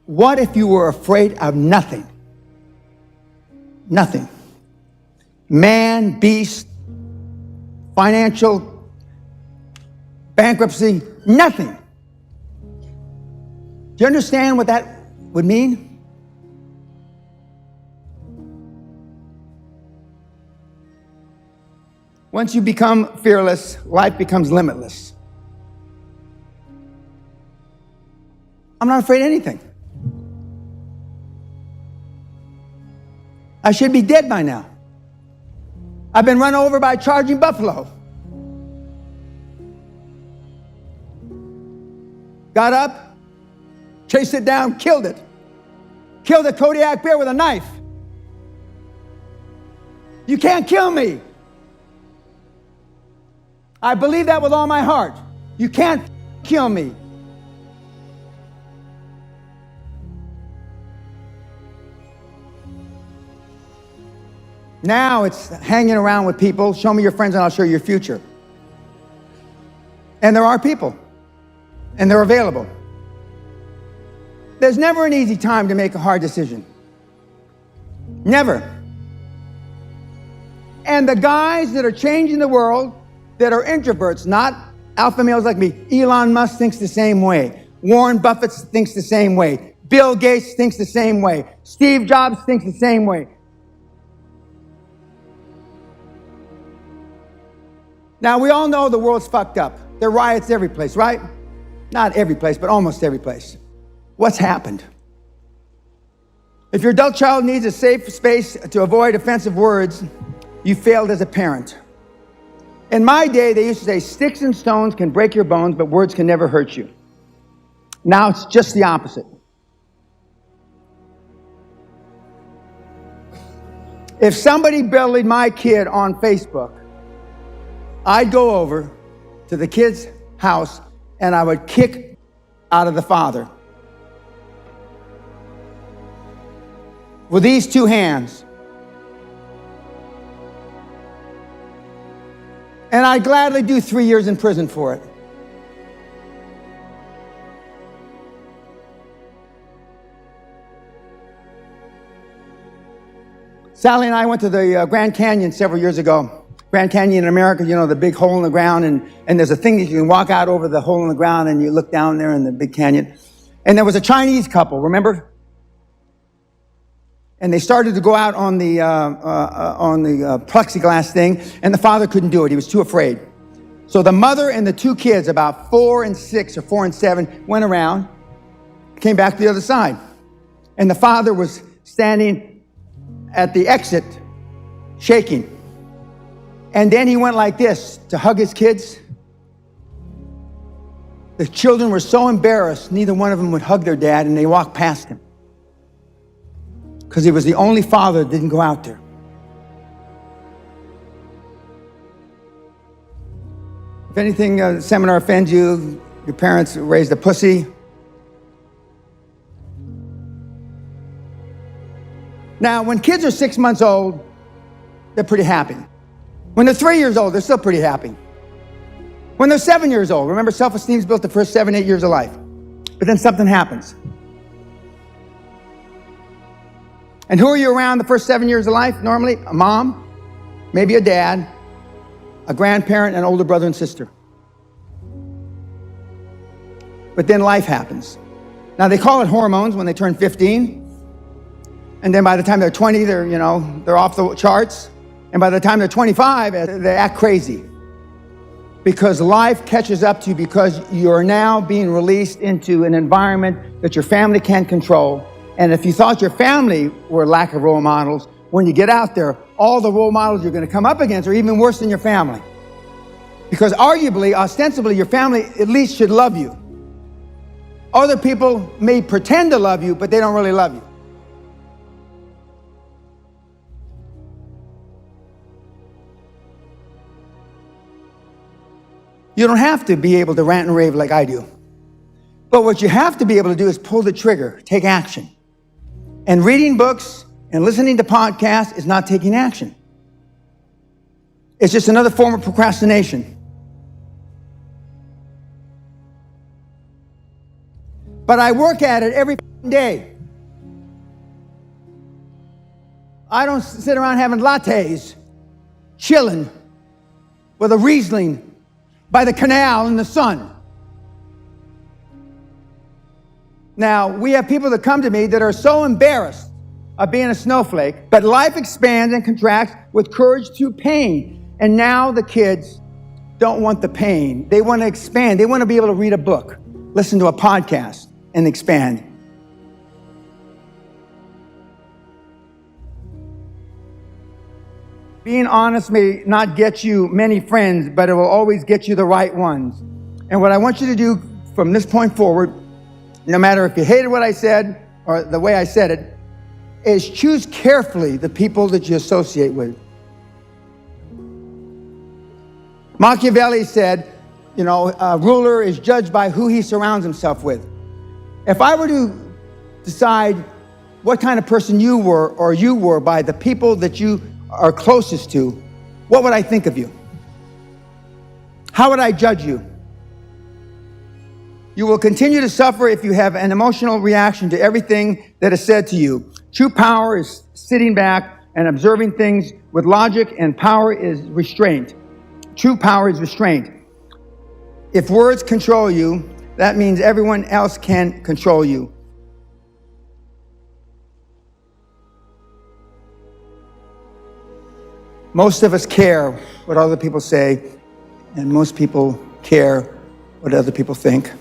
What if you were afraid of nothing? Nothing. Man, beast, financial, bankruptcy, nothing. Do you understand what that would mean? Once you become fearless, life becomes limitless. I'm not afraid of anything. I should be dead by now. I've been run over by a charging buffalo. Got up, chased it down, killed it. Killed a Kodiak bear with a knife. You can't kill me. I believe that with all my heart. You can't kill me. Now it's hanging around with people. Show me your friends and I'll show you your future. And there are people. And they're available. There's never an easy time to make a hard decision. Never. And the guys that are changing the world, that are introverts, not alpha males like me, Elon Musk thinks the same way. Warren Buffett thinks the same way. Bill Gates thinks the same way. Steve Jobs thinks the same way. Now, we all know the world's fucked up. There are riots every place, right? Not every place, but almost every place. What's happened? If your adult child needs a safe space to avoid offensive words, you failed as a parent. In my day, they used to say, sticks and stones can break your bones, but words can never hurt you. Now it's just the opposite. If somebody bullied my kid on Facebook, I'd go over to the kid's house and I would kick out of the father. With these two hands. And I'd gladly do 3 years in prison for it. Sally and I went to the Grand Canyon several years ago. Grand Canyon in America, you know, the big hole in the ground, and there's a thing that you can walk out over the hole in the ground and you look down there in the big canyon. And there was a Chinese couple, remember? And they started to go out on the plexiglass thing, and the father couldn't do it. He was too afraid. So the mother and the two kids, about 4 and 6 or 4 and 7, went around, came back to the other side. And the father was standing at the exit, shaking. And then he went like this to hug his kids. The children were so embarrassed, neither one of them would hug their dad, and they walked past him. Because he was the only father that didn't go out there. If anything, the seminar offends you, your parents raised a pussy. Now, when kids are 6 months old, they're pretty happy. When they're 3 years old, they're still pretty happy. When they're 7 years old, remember, self-esteem is built the first 7, 8 years of life. But then something happens. And who are you around the first 7 years of life? Normally, a mom, maybe a dad, a grandparent, an older brother and sister. But then life happens. Now, they call it hormones when they turn 15. And then by the time they're 20, they're off the charts. And by the time they're 25, they act crazy. Because life catches up to you because you're now being released into an environment that your family can't control. And if you thought your family were a lack of role models, when you get out there, all the role models you're going to come up against are even worse than your family. Because arguably, ostensibly, your family at least should love you. Other people may pretend to love you, but they don't really love you. You don't have to be able to rant and rave like I do. But what you have to be able to do is pull the trigger, take action. And reading books and listening to podcasts is not taking action. It's just another form of procrastination. But I work at it every day. I don't sit around having lattes, chilling with a Riesling by the canal in the sun. Now, we have people that come to me that are so embarrassed of being a snowflake, but life expands and contracts with courage through pain. And now the kids don't want the pain. They want to expand. They want to be able to read a book, listen to a podcast, and expand. Being honest may not get you many friends, but it will always get you the right ones. And what I want you to do from this point forward, no matter if you hated what I said or the way I said it, is choose carefully the people that you associate with. Machiavelli said, a ruler is judged by who he surrounds himself with. If I were to decide what kind of person you were by the people that you are closest to, what would I think of you? How would I judge you? You will continue to suffer if you have an emotional reaction to everything that is said to you. True power is sitting back and observing things with logic, and power is restraint. True power is restraint. If words control you, that means everyone else can control you. Most of us care what other people say, and most people care what other people think.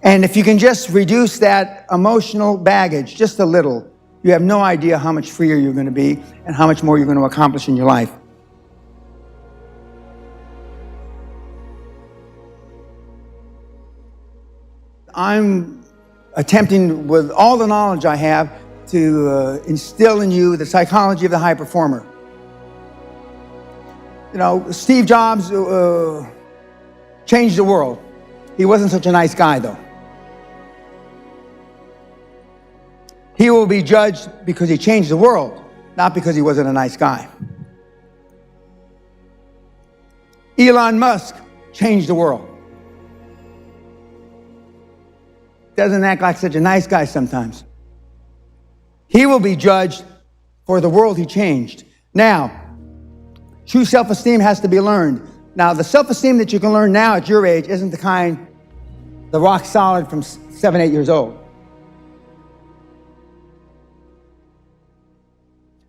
And if you can just reduce that emotional baggage just a little, you have no idea how much freer you're going to be and how much more you're going to accomplish in your life. I'm attempting with all the knowledge I have to instill in you the psychology of the high performer. Steve Jobs changed the world. He wasn't such a nice guy, though. He will be judged because he changed the world, not because he wasn't a nice guy. Elon Musk changed the world. Doesn't act like such a nice guy sometimes. He will be judged for the world he changed. Now, true self-esteem has to be learned. Now, the self-esteem that you can learn now at your age isn't the rock solid from 7, 8 years old.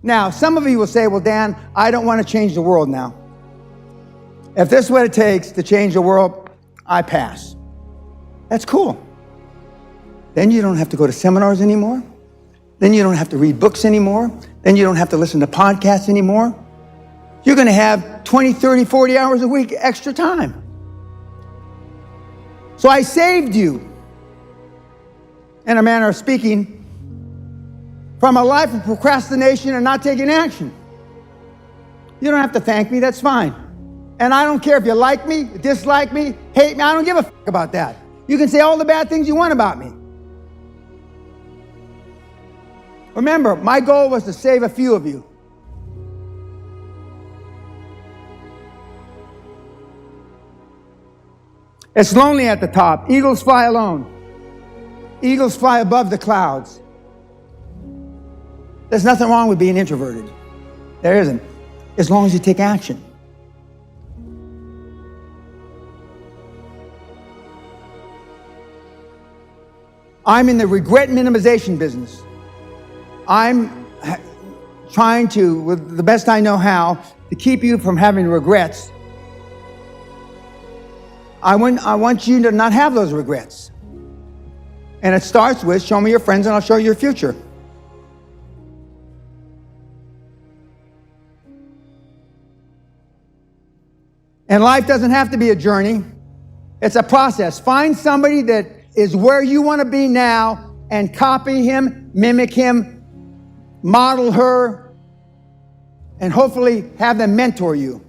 Now, some of you will say, well, Dan, I don't want to change the world now. If this is what it takes to change the world, I pass. That's cool. Then you don't have to go to seminars anymore. Then you don't have to read books anymore. Then you don't have to listen to podcasts anymore. You're going to have 20, 30, 40 hours a week extra time. So I saved you, in a manner of speaking, from a life of procrastination and not taking action. You don't have to thank me, that's fine. And I don't care if you like me, dislike me, hate me, I don't give a f about that. You can say all the bad things you want about me. Remember, my goal was to save a few of you. It's lonely at the top. Eagles fly alone. Eagles fly above the clouds. There's nothing wrong with being introverted. There isn't, as long as you take action. I'm in the regret minimization business. I'm trying to, with the best I know how, to keep you from having regrets. I want you to not have those regrets. And it starts with, show me your friends and I'll show you your future. And life doesn't have to be a journey. It's a process. Find somebody that is where you want to be now and copy him, mimic him, model her, and hopefully have them mentor you.